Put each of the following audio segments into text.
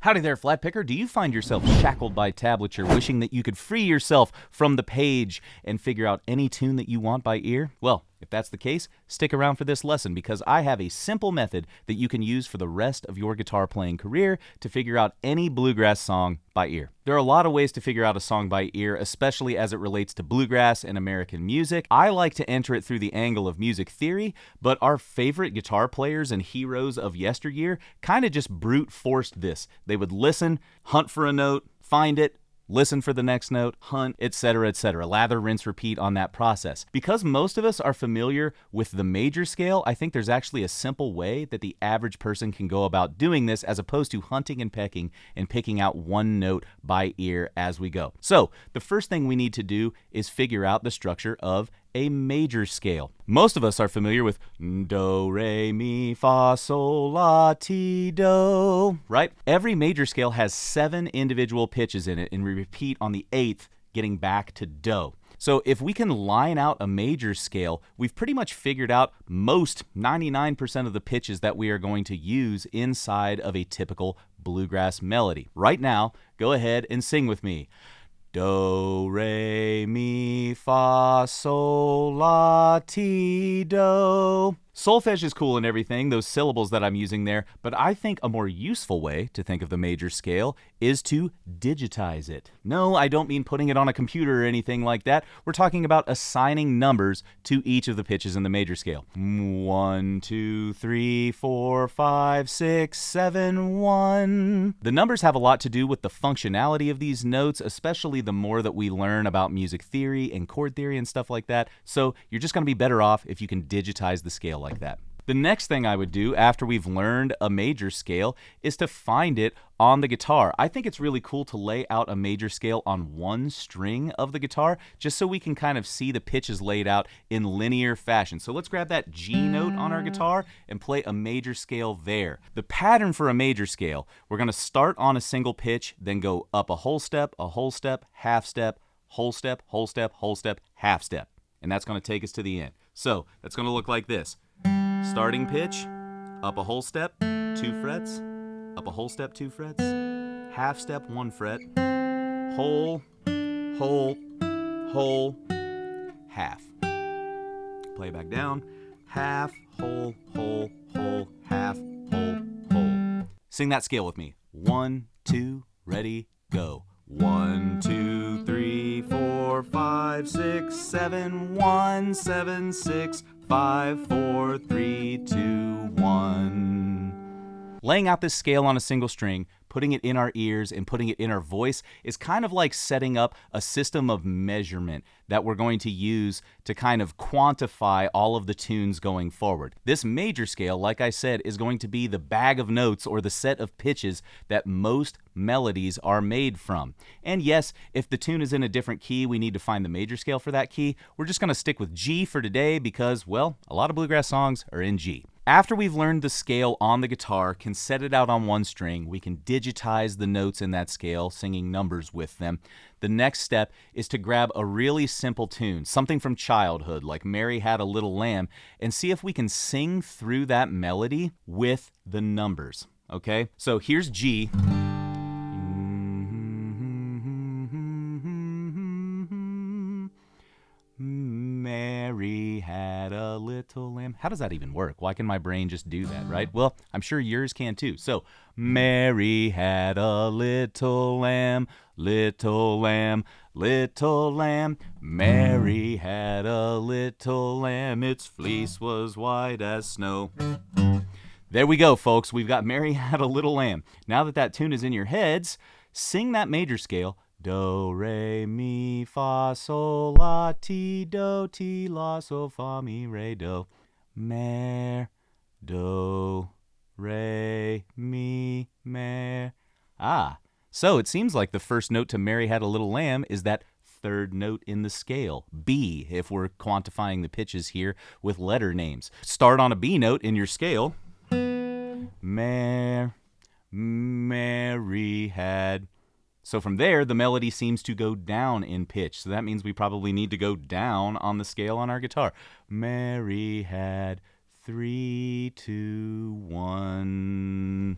Howdy there, flat picker. Do you find yourself shackled by tablature, wishing that you could free yourself from the page and figure out any tune that you want by ear? Well, if that's the case, stick around for this lesson because I have a simple method that you can use for the rest of your guitar playing career to figure out any bluegrass song by ear. There are a lot of ways to figure out a song by ear, especially as it relates to bluegrass and American music. I like to enter it through the angle of music theory, but our favorite guitar players and heroes of yesteryear kind of just brute forced this. They would listen, hunt for a note, find it, listen for the next note, hunt, etc., etc. Lather, rinse, repeat on that process. Because most of us are familiar with the major scale, I think there's actually a simple way that the average person can go about doing this as opposed to hunting and pecking and picking out one note by ear as we go. So, the first thing we need to do is figure out the structure of a major scale. Most of us are familiar with do, re, mi, fa, sol, la, ti, do, right? Every major scale has 7 individual pitches in it, and we repeat on the 8th, getting back to do. So if we can line out a major scale, we've pretty much figured out most 99% of the pitches that we are going to use inside of a typical bluegrass melody. Right now, go ahead and sing with me. Do, re, mi, fa, sol, la, ti, do. Solfege is cool and everything, those syllables that I'm using there, but I think a more useful way to think of the major scale is to digitize it. No, I don't mean putting it on a computer or anything like that. We're talking about assigning numbers to each of the pitches in the major scale. 1, 2, 3, 4, 5, 6, 7, 1. The numbers have a lot to do with the functionality of these notes, especially the more that we learn about music theory and chord theory and stuff like that. So you're just going to be better off if you can digitize the scale like that. The next thing I would do after we've learned a major scale is to find it on the guitar. I think it's really cool to lay out a major scale on one string of the guitar just so we can kind of see the pitches laid out in linear fashion. So let's grab that G note on our guitar and play a major scale there. The pattern for a major scale, we're going to start on a single pitch, then go up a whole step, half step, whole step, whole step, whole step, half step. And that's going to take us to the end. So that's going to look like this. Starting pitch, up a whole step, 2 frets, up a whole step, 2 frets, half step, 1 fret, whole, whole, whole, half. Play back down, half, whole, whole, whole, half, whole, whole. Sing that scale with me. 1, 2, ready, go. 1, 2, 3, 4, 5, 6, 7, 1, 7, 6, 5, 4, 3, 2, 1. Laying out this scale on a single string, putting it in our ears and putting it in our voice is kind of like setting up a system of measurement that we're going to use to kind of quantify all of the tunes going forward. This major scale, like I said, is going to be the bag of notes or the set of pitches that most melodies are made from. And yes, if the tune is in a different key, we need to find the major scale for that key. We're just going to stick with G for today because, well, a lot of bluegrass songs are in G. After we've learned the scale on the guitar, can set it out on one string, we can digitize the notes in that scale, singing numbers with them. The next step is to grab a really simple tune, something from childhood, like Mary Had a Little Lamb, and see if we can sing through that melody with the numbers, okay? So here's G. Mary had a little lamb. How does that even work? Why can my brain just do that, right? Well, I'm sure yours can too. So, Mary had a little lamb, little lamb, little lamb. Mary had a little lamb, its fleece was white as snow. There we go, folks. We've got Mary Had a Little Lamb. Now that that tune is in your heads, sing that major scale. Do, re, mi, fa, sol, la, ti, do, ti, la, sol, fa, mi, re, do. Mer, do, re, mi, mer. Ah, so it seems like the first note to Mary Had a Little Lamb is that third note in the scale, B, if we're quantifying the pitches here with letter names. Start on a B note in your scale. Mary had. So from there, the melody seems to go down in pitch. So that means we probably need to go down on the scale on our guitar. Mary had 3, 2, 1.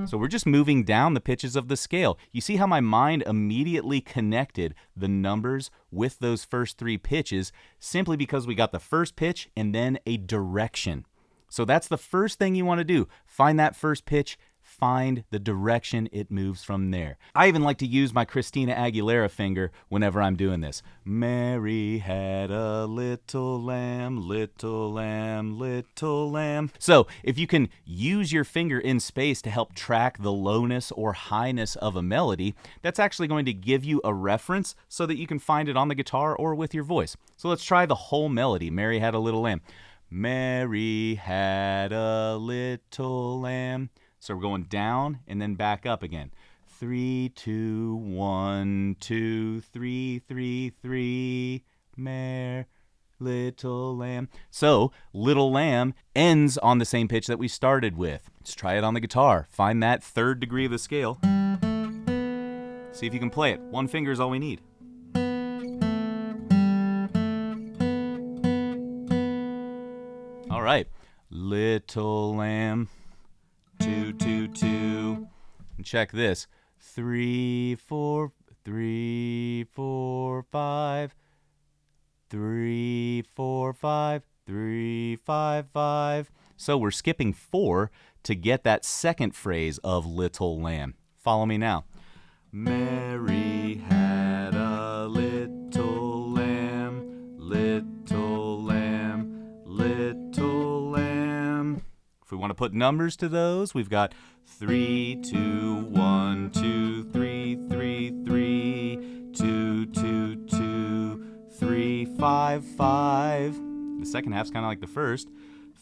So we're just moving down the pitches of the scale. You see how my mind immediately connected the numbers with those first 3 pitches simply because we got the first pitch and then a direction. So that's the first thing you want to do. Find that first pitch, find the direction it moves from there. I even like to use my Christina Aguilera finger whenever I'm doing this. Mary had a little lamb, little lamb, little lamb. So if you can use your finger in space to help track the lowness or highness of a melody, that's actually going to give you a reference so that you can find it on the guitar or with your voice. So let's try the whole melody. Mary had a little lamb. Mary had a little lamb. So we're going down and then back up again. 3, 2, 1, 2, 3, 3, 3. Mare, little lamb. So little lamb ends on the same pitch that we started with. Let's try it on the guitar. Find that 3rd degree of the scale. See if you can play it. 1 finger is all we need. All right. Little lamb. 2, 2, 2. And check this. 3, 4, 3, 4, 5. 3, 4, 5. 3, 5, 5. So we're skipping 4 to get that second phrase of little lamb. Follow me now. Mary had a little lamb, little lamb, little lamb. If we want to put numbers to those, we've got 3, 2, 1, 2, 3, 3, 3, 2, 2, 2, 3, 5, 5. The second half's kind of like the first.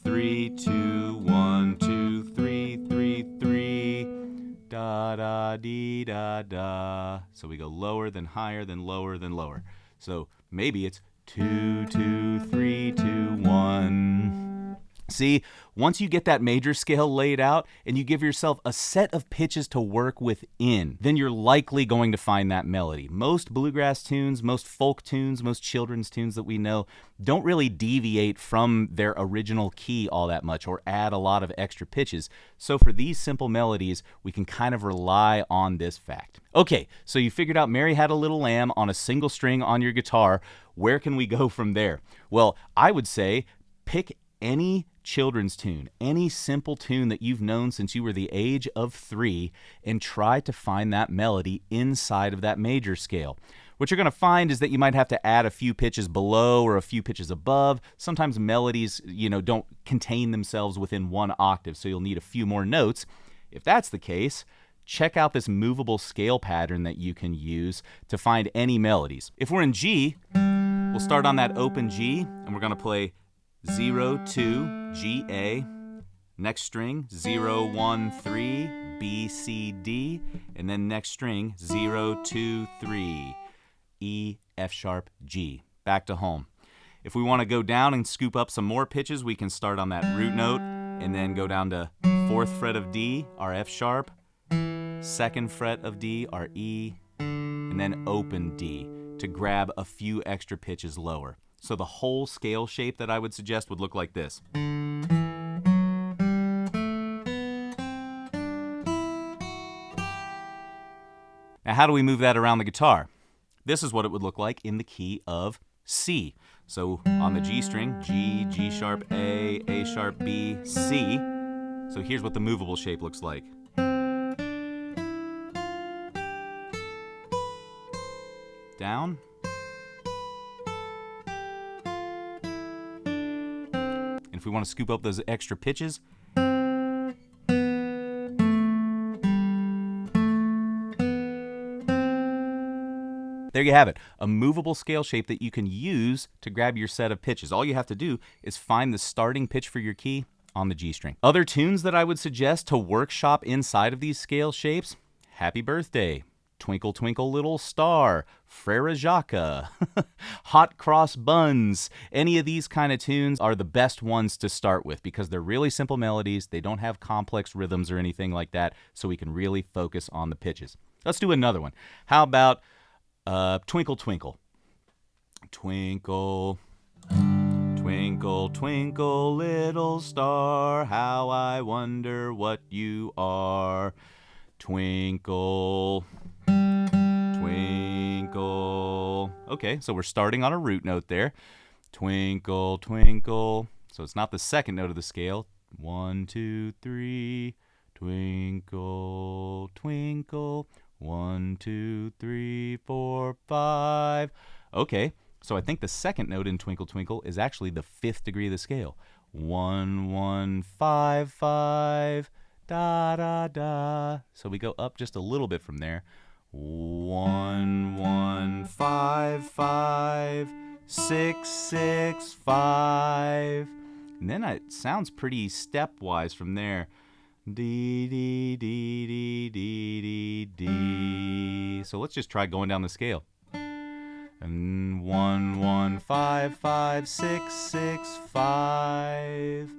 3, 2, 1, 2, 3, 3, 3. Da da dee da da. So we go lower, then higher, then lower, then lower. So maybe it's 2, 2, 3, 2, 1. See, once you get that major scale laid out and you give yourself a set of pitches to work within, then you're likely going to find that melody. Most bluegrass tunes, most folk tunes, most children's tunes that we know don't really deviate from their original key all that much or add a lot of extra pitches. So for these simple melodies, we can kind of rely on this fact. Okay, so you figured out Mary Had a Little Lamb on a single string on your guitar. Where can we go from there? Well, I would say pick any children's tune, any simple tune that you've known since you were the age of 3, and try to find that melody inside of that major scale. What you're going to find is that you might have to add a few pitches below or a few pitches above. Sometimes melodies, don't contain themselves within 1 octave, so you'll need a few more notes. If that's the case, check out this movable scale pattern that you can use to find any melodies. If we're in G, we'll start on that open G, and we're going to play 0, 2, G, A. Next string, 0, 1, 3, B, C, D. And then next string, 0, 2, 3, E, F sharp, G. Back to home. If we want to go down and scoop up some more pitches, we can start on that root note and then go down to 4th fret of D, our F sharp, 2nd fret of D, our E, and then open D to grab a few extra pitches lower. So the whole scale shape that I would suggest would look like this. Now, how do we move that around the guitar? This is what it would look like in the key of C. So on the G string, G, G sharp, A sharp, B, C. So here's what the movable shape looks like. Down. If we want to scoop up those extra pitches, there you have it, a movable scale shape that you can use to grab your set of pitches. All you have to do is find the starting pitch for your key on the G string. Other tunes that I would suggest to workshop inside of these scale shapes: Happy Birthday, Twinkle Twinkle Little Star, Frere Jacques, Hot Cross Buns. Any of these kind of tunes are the best ones to start with because they're really simple melodies. They don't have complex rhythms or anything like that, so we can really focus on the pitches. Let's do another one. How about Twinkle Twinkle? Twinkle, Twinkle, twinkle, little star, how I wonder what you are. Twinkle, twinkle. Okay, so we're starting on a root note there. Twinkle, twinkle. So it's not the second note of the scale. 1, 2, 3. Twinkle, twinkle. 1, 2, 3, 4, 5. Okay, so I think the second note in Twinkle, Twinkle is actually the 5th degree of the scale. 1, 1, 5, 5. Da, da, da. So we go up just a little bit from there. 1, 1, 5, 5. 6, 6, 5. And then it sounds pretty stepwise from there. D, D, D, D, D, D, D. So let's just try going down the scale. And 1, 1, 5, 5, 6, 6, 5.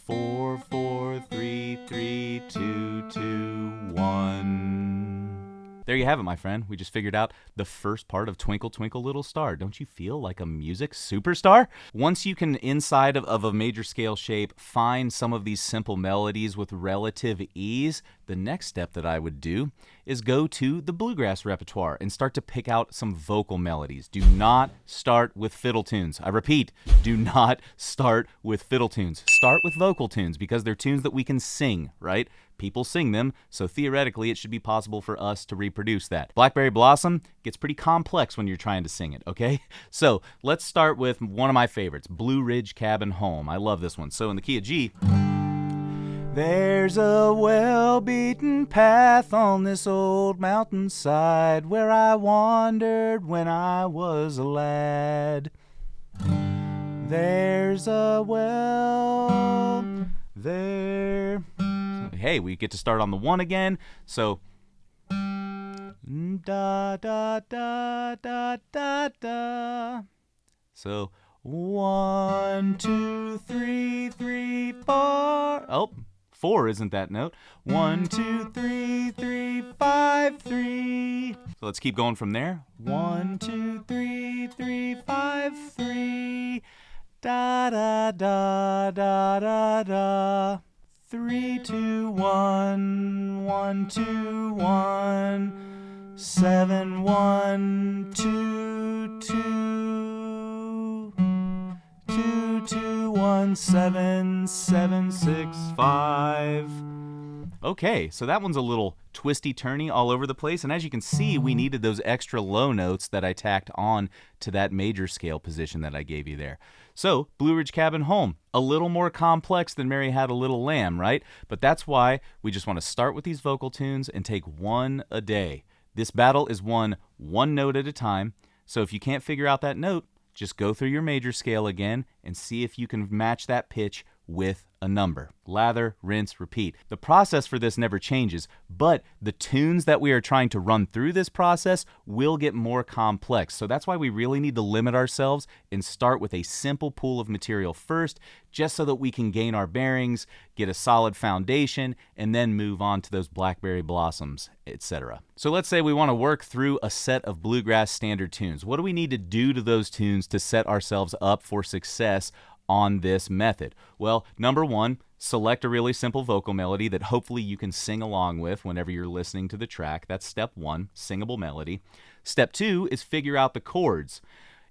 4, 4, 3, 3, 2, 2, 1. There you have it, my friend. We just figured out the first part of Twinkle, Twinkle, Little Star. Don't you feel like a music superstar? Once you can, inside of a major scale shape, find some of these simple melodies with relative ease, the next step that I would do is go to the bluegrass repertoire and start to pick out some vocal melodies. Do not start with fiddle tunes. I repeat, do not start with fiddle tunes. Start with vocal tunes because they're tunes that we can sing, right? People sing them, so theoretically it should be possible for us to reproduce that. Blackberry Blossom gets pretty complex when you're trying to sing it, okay? So let's start with one of my favorites, Blue Ridge Cabin Home. I love this one. So in the key of G, there's a well-beaten path on this old mountainside where I wandered when I was a lad. There's a well there. Hey, we get to start on the 1 again. So da da da da da da. So 1, 2, 3, 3, 4. Oh, 4 isn't that note. 1, 2, 3, 3, 5, 3. So let's keep going from there. 1, 2, 3, 3, 5, 3. Da da da da da da. 3, 2, 1, 1, 2, 1, 7, 1, 2, 2, 2, 2, 1, 7, 7, 6, 5. Okay, so that one's a little twisty-turny all over the place, and as you can see, we needed those extra low notes that I tacked on to that major scale position that I gave you there. So, Blue Ridge Cabin Home, a little more complex than Mary Had a Little Lamb, right? But that's why we just want to start with these vocal tunes and take one a day. This battle is won one note at a time, so if you can't figure out that note, just go through your major scale again and see if you can match that pitch with a number. Lather, rinse, repeat. The process for this never changes, but the tunes that we are trying to run through this process will get more complex. So that's why we really need to limit ourselves and start with a simple pool of material first, just so that we can gain our bearings, get a solid foundation, and then move on to those blackberry blossoms, etc. So let's say we want to work through a set of bluegrass standard tunes. What do we need to do to those tunes to set ourselves up for success on this method? Well, number one, select a really simple vocal melody that hopefully you can sing along with whenever you're listening to the track. That's step one, singable melody. Step two is figure out the chords.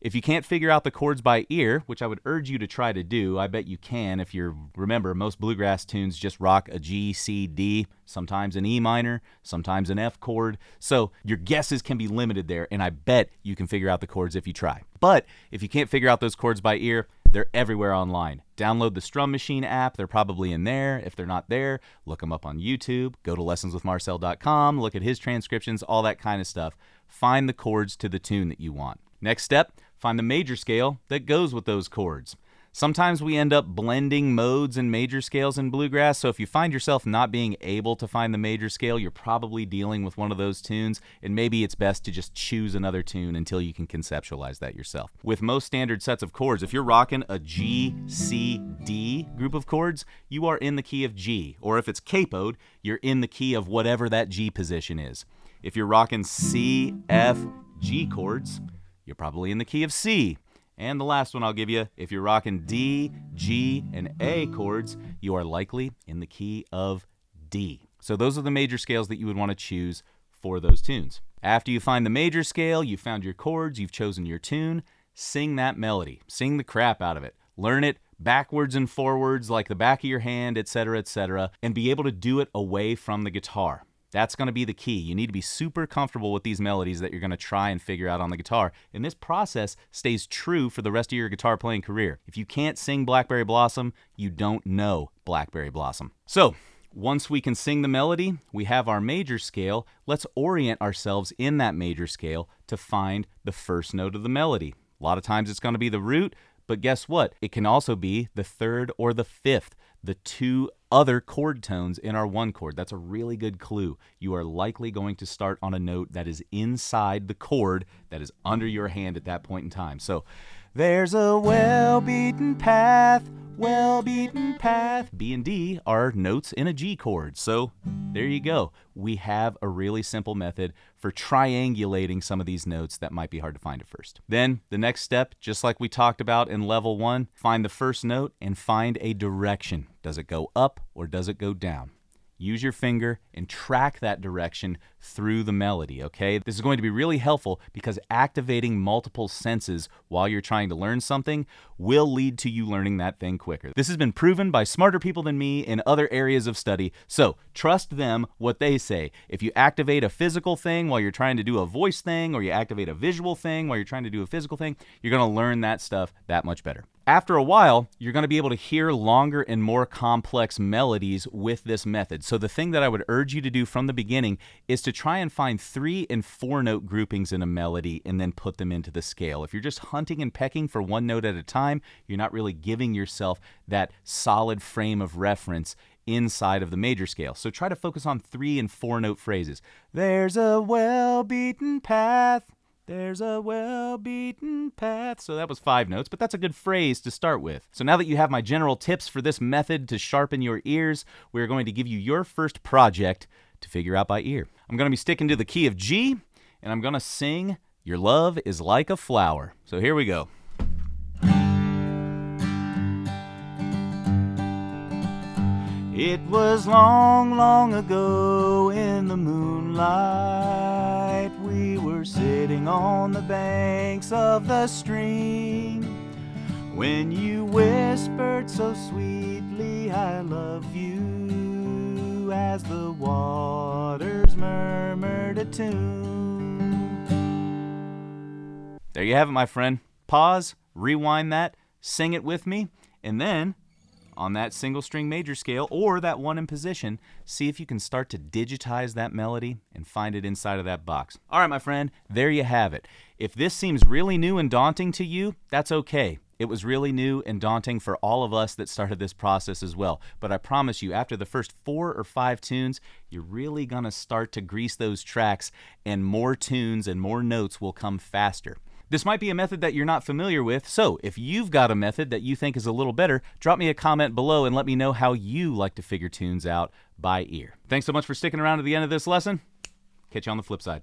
If you can't figure out the chords by ear, which I would urge you to try to do, I bet you can if you're, remember, most bluegrass tunes just rock a G, C, D, sometimes an E minor, sometimes an F chord. So your guesses can be limited there, and I bet you can figure out the chords if you try. But if you can't figure out those chords by ear, they're everywhere online. Download the Strum Machine app. They're probably in there. If they're not there, look them up on YouTube. Go to lessonswithmarcel.com. Look at his transcriptions, all that kind of stuff. Find the chords to the tune that you want. Next step, find the major scale that goes with those chords. Sometimes we end up blending modes and major scales in bluegrass, so if you find yourself not being able to find the major scale, you're probably dealing with one of those tunes, and maybe it's best to just choose another tune until you can conceptualize that yourself. With most standard sets of chords, if you're rocking a G, C, D group of chords, you are in the key of G, or if it's capoed, you're in the key of whatever that G position is. If you're rocking C, F, G chords, you're probably in the key of C. And the last one I'll give you, if you're rocking D, G, and A chords, you are likely in the key of D. So those are the major scales that you would want to choose for those tunes. After you find the major scale, you found your chords, you've chosen your tune, sing that melody. Sing the crap out of it. Learn it backwards and forwards like the back of your hand, etc., and be able to do it away from the guitar. That's going to be the key. You need to be super comfortable with these melodies that you're going to try and figure out on the guitar. And this process stays true for the rest of your guitar playing career. If you can't sing Blackberry Blossom, you don't know Blackberry Blossom. So, once we can sing the melody, we have our major scale. Let's orient ourselves in that major scale to find the first note of the melody. A lot of times it's going to be the root, but guess what? It can also be the third or the fifth, the two other chord tones in our one chord. That's a really good clue. You are likely going to start on a note that is inside the chord that is under your hand at that point in time. So, there's a well-beaten path, well-beaten path. B and D are notes in a G chord. So there you go. We have a really simple method for triangulating some of these notes that might be hard to find at first. Then the next step, just like we talked about in level 1, find the first note and find a direction. Does it go up or does it go down? Use your finger and track that direction through the melody, okay? This is going to be really helpful because activating multiple senses while you're trying to learn something will lead to you learning that thing quicker. This has been proven by smarter people than me in other areas of study, so trust them what they say. If you activate a physical thing while you're trying to do a voice thing, or you activate a visual thing while you're trying to do a physical thing, you're going to learn that stuff that much better. After a while, you're going to be able to hear longer and more complex melodies with this method. So the thing that I would urge you to do from the beginning is to try and find 3 and 4 note groupings in a melody and then put them into the scale. If you're just hunting and pecking for one note at a time, you're not really giving yourself that solid frame of reference inside of the major scale. So try to focus on 3 and 4 note phrases. There's a well-beaten path. There's a well-beaten path. So that was 5 notes, but that's a good phrase to start with. So now that you have my general tips for this method to sharpen your ears, we're going to give you your first project to figure out by ear. I'm going to be sticking to the key of G, and I'm going to sing Your Love is Like a Flower. So here we go. It was long, long ago in the moonlight. We were sitting on the banks of the stream when you whispered so sweetly, I love you, as the waters murmured a tune. There you have it, my friend. Pause, rewind that, sing it with me, and then on that single string major scale or that one in position, see if you can start to digitize that melody and find it inside of that box. All right, my friend, there you have it. If this seems really new and daunting to you, that's okay. It was really new and daunting for all of us that started this process as well. But I promise you, after the first 4 or 5 tunes, you're really going to start to grease those tracks, and more tunes and more notes will come faster. This might be a method that you're not familiar with, so if you've got a method that you think is a little better, drop me a comment below and let me know how you like to figure tunes out by ear. Thanks so much for sticking around to the end of this lesson. Catch you on the flip side.